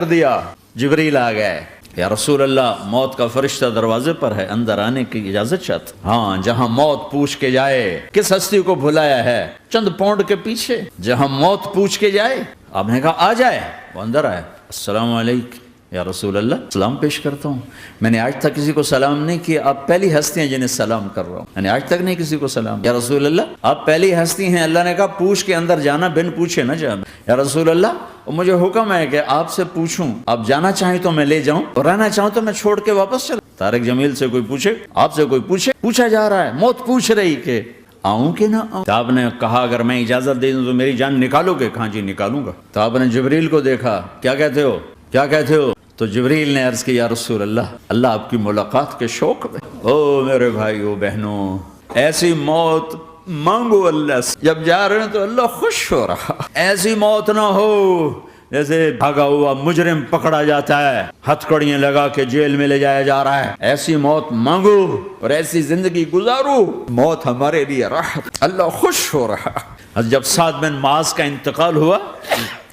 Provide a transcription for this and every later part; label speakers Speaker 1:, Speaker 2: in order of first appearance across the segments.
Speaker 1: دیا جبریل آ گئے، یا رسول اللہ موت کا فرشتہ دروازے پر ہے، اندر آنے کی اجازت چاہتا۔ ہاں، جہاں موت پوچھ کے جائے کس ہستی کو بھلایا ہے؟ چند پونڈ کے پیچھے جہاں موت پوچھ کے جائے، آپ نے کہا آ جائے، وہ اندر آئے۔ السلام علیکم یا رسول اللہ، سلام پیش کرتا ہوں، میں نے آج تک کسی کو سلام نہیں کیا، آپ پہلی ہستی ہیں جنہیں سلام کر رہا ہوں، میں نے آج تک نہیں کسی کو سلام۔ یا رسول اللہ آپ پہلی ہستی ہیں، اللہ نے کہا پوچھ کے اندر جانا، بن پوچھے نہ جانا۔ یا رسول اللہ مجھے حکم ہے کہ آپ سے پوچھوں، آپ جانا چاہیں تو میں لے جاؤں اور رہنا چاہوں تو میں چھوڑ کے واپس چلا۔ طارق جمیل سے کوئی پوچھے، آپ سے کوئی پوچھے، پوچھا جا رہا ہے، موت پوچھ رہی کہ آؤں کہ نہ آؤں؟ تو آپ نے کہا اگر میں اجازت دے دوں تو میری جان نکالو گے؟ کہاں جی نکالوں گا۔ تو آپ نے جبریل کو دیکھا، کیا کہتے ہو کیا کہتے ہو؟ تو جبریل نے عرض کی یا رسول اللہ، اللہ آپ کی ملاقات کے شوق میں۔ او میرے بھائیو بہنوں، ایسی موت مانگو اللہ سے، جب جا رہے ہیں تو اللہ خوش ہو رہا۔ ایسی موت نہ ہو جیسے بھاگا ہوا مجرم پکڑا جاتا ہے، ہتھکڑیاں لگا کے جیل میں لے جایا جا رہا ہے، ایسی موت مانگو اور ایسی زندگی گزارو، موت ہمارے لیے راحت، اللہ خوش ہو رہا۔ جب سعد بن معاذ کا انتقال ہوا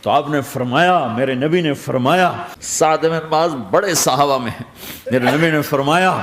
Speaker 1: تو آپ نے فرمایا، میرے نبی نے فرمایا، سعد بن معاذ بڑے صحابہ میں ہیں، میرے نبی نے فرمایا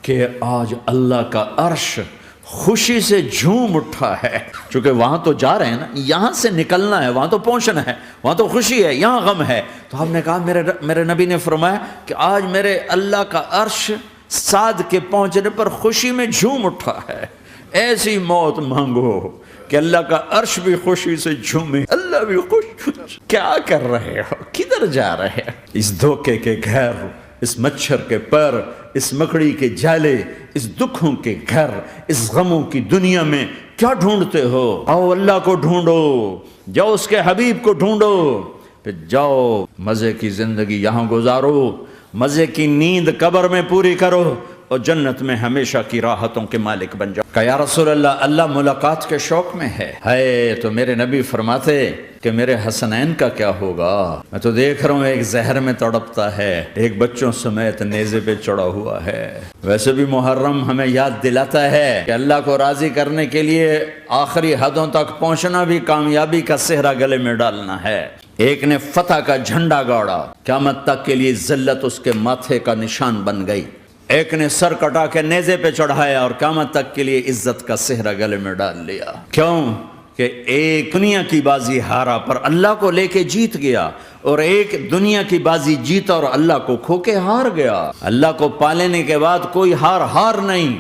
Speaker 1: کہ آج اللہ کا عرش خوشی سے جھوم اٹھا ہے، چونکہ وہاں تو جا رہے ہیں نا، یہاں سے نکلنا ہے، وہاں تو پہنچنا ہے، وہاں تو خوشی ہے، یہاں غم ہے۔ تو آپ نے کہا، میرے نبی نے فرمایا کہ آج میرے اللہ کا عرش سعد کے پہنچنے پر خوشی میں جھوم اٹھا ہے۔ ایسی موت مانگو کہ اللہ کا عرش بھی خوشی سے جھومے، اللہ بھی خوش۔ کیا کر رہے ہو؟ کدھر جا رہے ہو؟ اس دھوکے کے گھر، اس مچھر کے پر، اس مکڑی کے جالے، اس دکھوں کے گھر، اس غموں کی دنیا میں کیا ڈھونڈتے ہو؟ آؤ اللہ کو ڈھونڈو، جاؤ اس کے حبیب کو ڈھونڈو، پھر جاؤ مزے کی زندگی یہاں گزارو، مزے کی نیند قبر میں پوری کرو اور جنت میں ہمیشہ کی راحتوں کے مالک بن جاؤ۔ کہ یا رسول اللہ، اللہ ملاقات کے شوق میں ہے تو میرے نبی فرماتے کہ میرے حسنین کا کیا ہوگا؟ میں تو دیکھ رہا ہوں ایک زہر میں تڑپتا ہے، ایک بچوں سمیت نیزے پہ چڑھا ہوا ہے۔ ویسے بھی محرم ہمیں یاد دلاتا ہے کہ اللہ کو راضی کرنے کے لیے آخری حدوں تک پہنچنا بھی کامیابی کا صحرا گلے میں ڈالنا ہے۔ ایک نے فتح کا جھنڈا گاڑا، قیامت تک کے لیے ذلت اس کے ماتھے کا نشان بن گئی۔ ایک نے سر کٹا کے نیزے پہ چڑھایا اور قیامت تک کے لیے عزت کا صحرا گلے میں ڈال لیا۔ کیوں؟ کہ ایک دنیا کی بازی ہارا پر اللہ کو لے کے جیت گیا، اور ایک دنیا کی بازی جیتا اور اللہ کو کھو کے ہار گیا۔ اللہ کو پا لینے کے بعد کوئی ہار نہیں،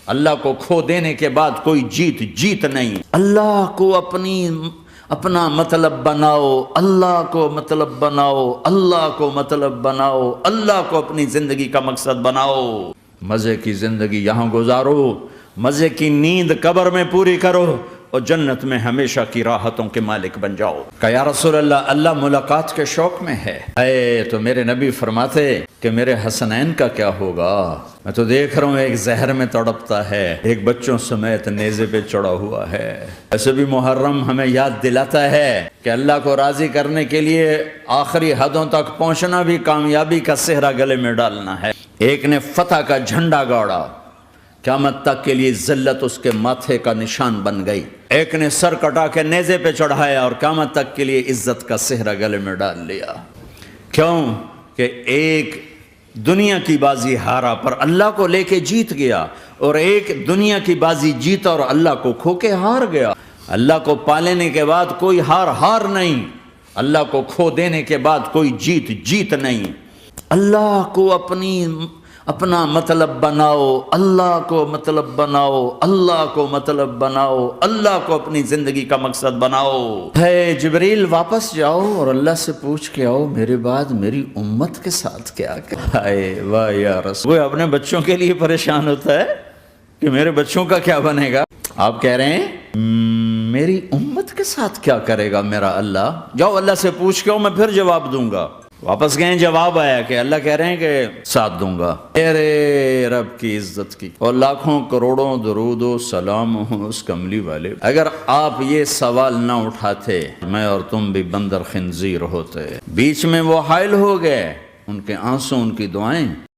Speaker 1: اللہ کو کھو دینے کے بعد کوئی جیت نہیں۔ اللہ کو اپنا مطلب بناؤ، اللہ کو مطلب بناؤ، اللہ کو مطلب بناؤ، اللہ کو اپنی زندگی کا مقصد بناؤ۔ مزے کی زندگی یہاں گزارو، مزے کی نیند قبر میں پوری کرو اور جنت میں ہمیشہ کی راحتوں کے مالک بن جاؤ۔ کہ یا رسول اللہ، اللہ ملاقات کے شوق میں ہے تو میرے نبی فرماتے کہ میرے حسنین کا کیا ہوگا؟ میں تو دیکھ رہا ہوں ایک زہر میں تڑپتا ہے، ایک بچوں سمیت نیزے پہ چڑھا ہوا ہے۔ ایسے بھی محرم ہمیں یاد دلاتا ہے کہ اللہ کو راضی کرنے کے لیے آخری حدوں تک پہنچنا بھی کامیابی کا صحرا گلے میں ڈالنا ہے۔ ایک نے فتح کا جھنڈا گاڑا، قیامت تک کے لیے ذلت اس کے ماتھے کا نشان بن گئی۔ ایک نے سر کٹا کے نیزے پہ چڑھایا اور قیامت تک کے لیے عزت کا صحرا گلے میں ڈال لیا۔ کیوں؟ کہ ایک دنیا کی بازی ہارا پر اللہ کو لے کے جیت گیا، اور ایک دنیا کی بازی جیتا اور اللہ کو کھو کے ہار گیا۔ اللہ کو پا لینے کے بعد کوئی ہار نہیں، اللہ کو کھو دینے کے بعد کوئی جیت نہیں۔ اللہ کو اپنا مطلب بناؤ، اللہ کو مطلب بناؤ، اللہ کو مطلب بناؤ، اللہ کو اپنی زندگی کا مقصد بناؤ۔ ہے جبریل واپس جاؤ اور اللہ سے پوچھ کے آؤ میرے بعد میری امت کے ساتھ کیا کرے؟ واہ یا رسول، وہ اپنے بچوں کے لیے پریشان ہوتا ہے کہ میرے بچوں کا کیا بنے گا۔ آپ کہہ رہے ہیں میری امت کے ساتھ کیا کرے گا میرا اللہ؟ جاؤ اللہ سے پوچھ کے آؤ، میں پھر جواب دوں گا۔ واپس گئے، جواب آیا کہ اللہ کہہ رہے ہیں کہ ساتھ دوں گا۔ میرے رب کی عزت کی اور لاکھوں کروڑوں درود و سلام ہوں اس کملی والے، اگر آپ یہ سوال نہ اٹھاتے میں اور تم بھی بندر خنزیر ہوتے۔ بیچ میں وہ حائل ہو گئے، ان کے آنسو، ان کی دعائیں